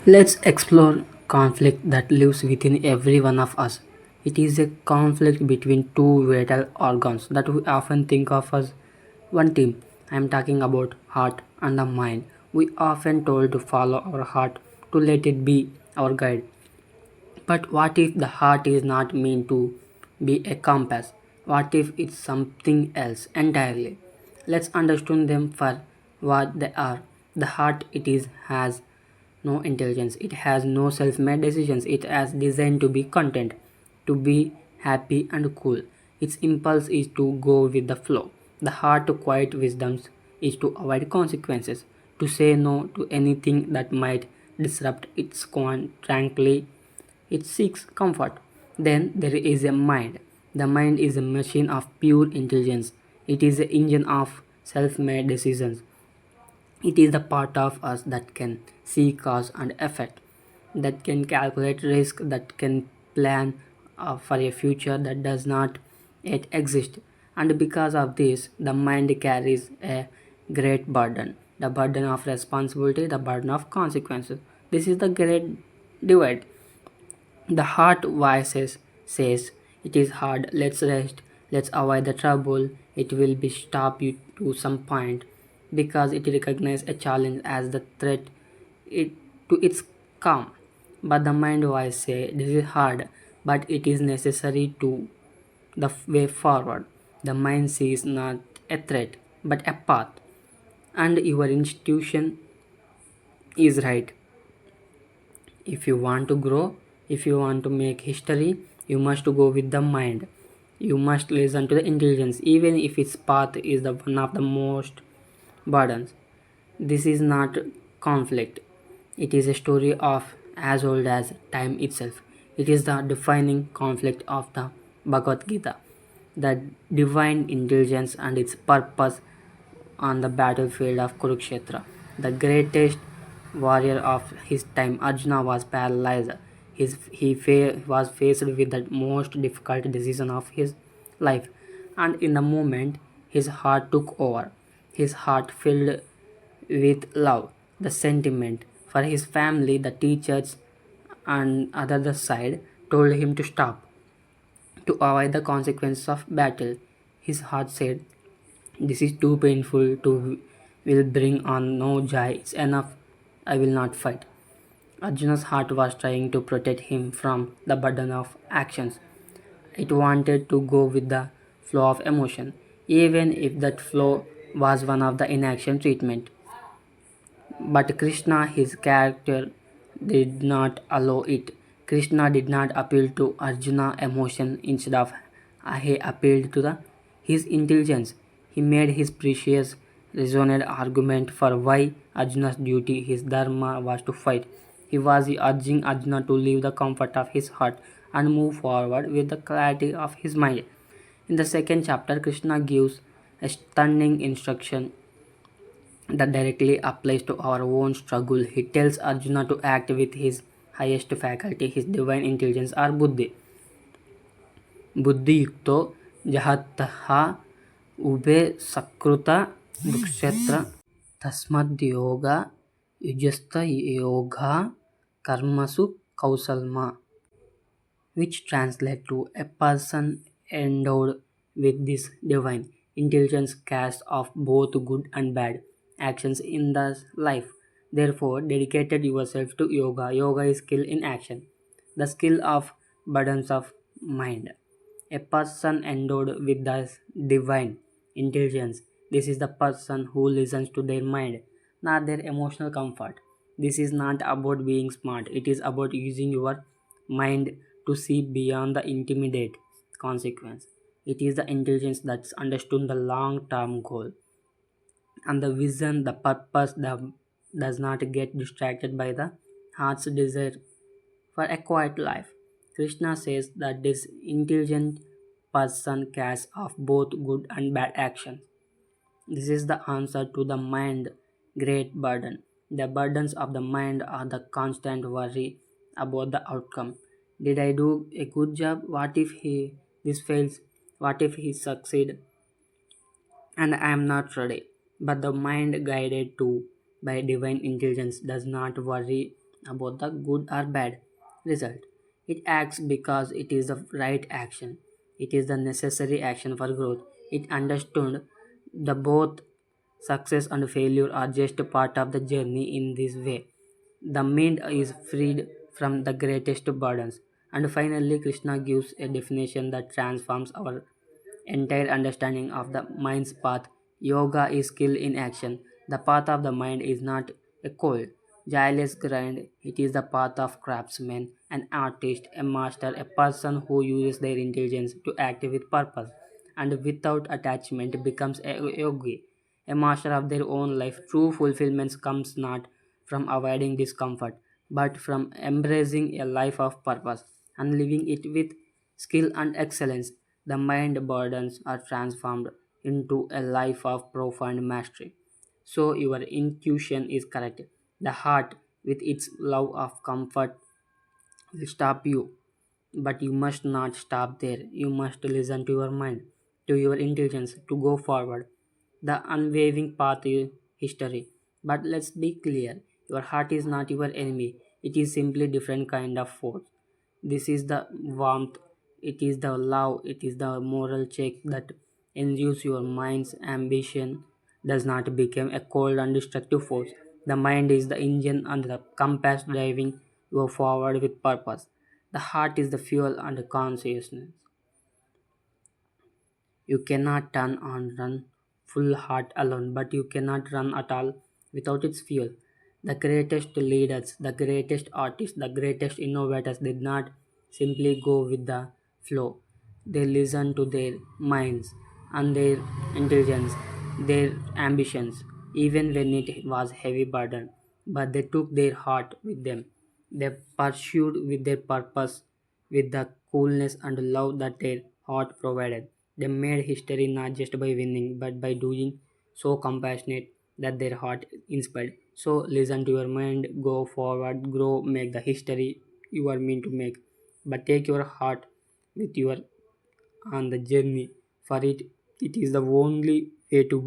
Let's explore conflict that lives within every one of us. It is a conflict between two vital organs that we often think of as one team. I am talking about heart and the mind. We often told to follow our heart, to let it be our guide. But what if the heart is not meant to be a compass? What if it's something else entirely? Let's understand them for what they are. The heart it is has no intelligence. It has no self-made decisions. It has designed to be content, to be happy and cool. Its impulse is to go with the flow. The heart to quiet wisdoms is to avoid consequences, to say no to anything that might disrupt its tranquility. It seeks comfort. Then there is a mind. The mind is a machine of pure intelligence. It is the engine of self-made decisions. It is the part of us that can see cause and effect, that can calculate risk, that can plan for a future that does not yet exist. And because of this, the mind carries a great burden, the burden of responsibility, the burden of consequences. This is the great divide. The heart voices says it is hard, let's rest, let's avoid the trouble, it will be stop you to some point because it recognizes a challenge as the threat it, to its calm. But the mind voice say this is hard, but it is necessary to the way forward. The mind sees not a threat but a path, and your institution is right. If you want to grow, if you want to make history, you must go with the mind. You must listen to the intelligence, even if its path is the one of the most burdens. This is not conflict. It is a story of as old as time itself. It is the defining conflict of the Bhagavad Gita. The divine intelligence and its purpose on the battlefield of Kurukshetra. The greatest warrior of his time, Arjuna, was paralyzed. Was faced with the most difficult decision of his life, and in the moment, his heart took over. His heart filled with love, the sentiment for his family, the teachers, and other side told him to stop, to avoid the consequences of battle. His heart said, "This is too painful to will bring on no joy. It's enough. I will not fight." Arjuna's heart was trying to protect him from the burden of actions. It wanted to go with the flow of emotion, even if that flow was one of the inaction treatment. But Krishna, his character, did not allow it. Krishna did not appeal to Arjuna emotion, instead of he appealed to his intelligence. He made his precious reasoned argument for why Arjuna's duty, his dharma, was to fight. He was urging Arjuna to leave the comfort of his heart and move forward with the clarity of his mind. In the second chapter, Krishna gives a stunning instruction that directly applies to our own struggle. He tells Arjuna to act with his highest faculty, his divine intelligence or buddhi. बुद्धियुक्तो जहतः उभे सकृत दुक्षत्र तस्मद्योग युजस्त योगा कर्मसु कौसलमा, which translate to a person endowed with this divine intelligence casts of both good and bad actions in the life. Therefore, dedicated yourself to yoga. Yoga is skill in action, the skill of burdens of mind. A person endowed with the divine intelligence. This is the person who listens to their mind, not their emotional comfort. This is not about being smart, it is about using your mind to see beyond the intimidate consequence. It is the intelligence that's understood the long term goal and the vision, the purpose that does not get distracted by the heart's desire for a quiet life. Krishna says that this intelligent person casts off both good and bad actions. This is the answer to the mind great burden. The burdens of the mind are the constant worry about the outcome. Did I do a good job? What if he this fails? What if he succeed and I am not ready? But the mind guided to by divine intelligence does not worry about the good or bad result. It acts because it is the right action. It is the necessary action for growth. It understood the both success and failure are just a part of the journey in this way. The mind is freed from the greatest burdens. And finally, Krishna gives a definition that transforms our entire understanding of the mind's path. Yoga is skill in action. The path of the mind is not a cold, joyless grind. It is the path of craftsman, an artist, a master, a person who uses their intelligence to act with purpose and without attachment becomes a yogi, a master of their own life. True fulfillment comes not from avoiding discomfort, but from embracing a life of purpose and living it with skill and excellence. The mind burdens are transformed into a life of profound mastery. So your intuition is correct. The heart, with its love of comfort, will stop you, but you must not stop there. You must listen to your mind, to your intelligence, to go forward. The unwavering path is history. But let's be clear, your heart is not your enemy. It is simply different kind of force. This is the warmth, it is the love, it is the moral check that ensures your mind's ambition does not become a cold and destructive force. The mind is the engine and the compass driving you forward with purpose. The heart is the fuel and consciousness. You cannot turn on run full heart alone, but you cannot run at all without its fuel. The greatest leaders, the greatest artists, the greatest innovators did not simply go with the flow. They listened to their minds and their intelligence, their ambitions, even when it was heavy burden. But they took their heart with them. They pursued with their purpose with the coolness and love that their heart provided. They made history not just by winning but by doing so compassionate that their heart inspired. So listen to your mind, go forward, grow, make the history you are meant to make. But take your heart with you on the journey. For it is the only way to